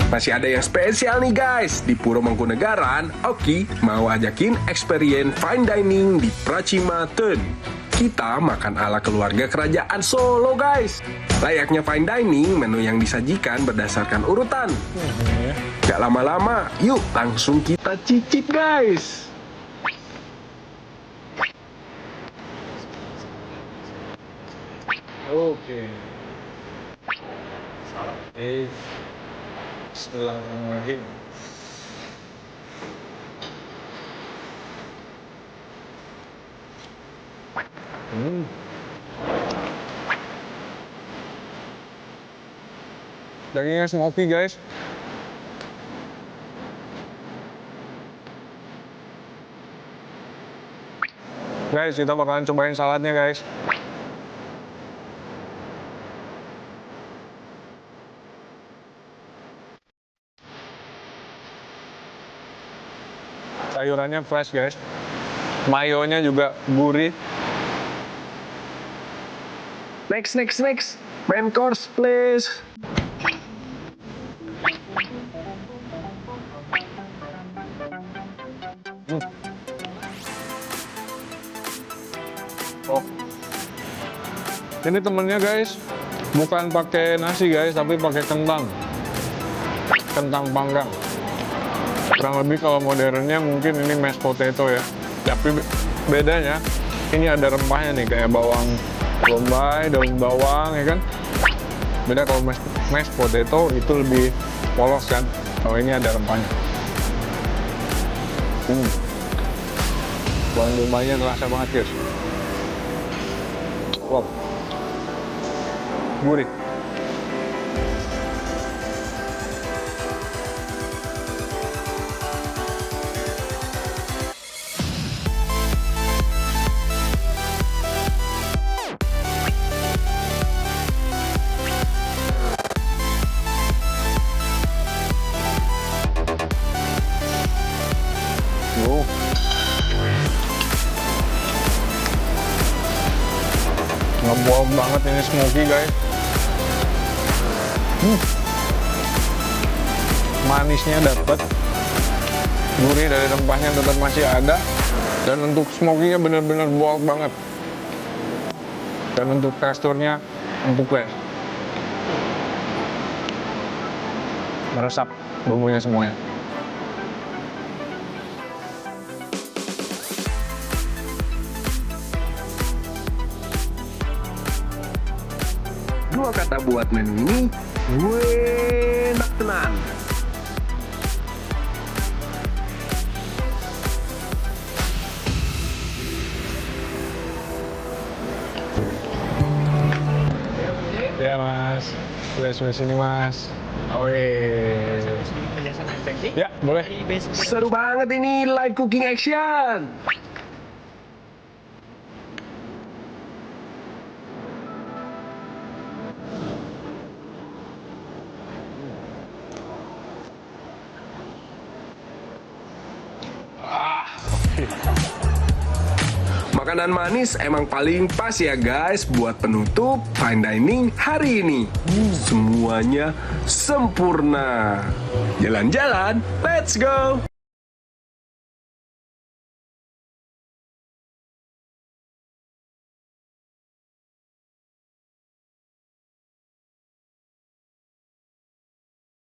Masih ada yang spesial nih guys. Di Puro Mangkunegaran, Oki mau ajakin experience fine dining di Pracima Ten. Kita makan ala keluarga kerajaan Solo guys. Layaknya fine dining, menu yang disajikan berdasarkan urutan. Gak lama-lama, yuk langsung kita cicip guys. Oke. Bismillahirrahmanirrahim. Dagingnya smoky guys. Guys, kita bakalan cobain saladnya guys. Sayurannya fresh guys. Mayonya juga gurih. Next. Main course please. Oh. Ini temennya guys, bukan pakai nasi guys, tapi pakai kentang panggang. Kurang lebih kalau modernnya mungkin ini mashed potato ya. Tapi bedanya, ini ada rempahnya nih, kayak bawang bombay, daun bawang ya kan. Beda kalau mashed potato itu lebih polos kan. Kalau ini ada rempahnya. Bawang bombaynya terasa banget guys. Wow. Gurih. Ngebuang banget ini smoky guys. Manisnya dapat, gurih dari rempahnya tetap masih ada, dan untuk smoky-nya benar-benar bold banget. Dan untuk teksturnya empuk guys. Meresap bumbunya semuanya. Dua kata buat menu ini, enak tenan. Ya mas, boleh sini mas. Ya boleh. Seru banget ini live cooking action. Makanan manis emang paling pas ya guys buat penutup fine dining hari ini. Semuanya sempurna. Jalan-jalan, let's go!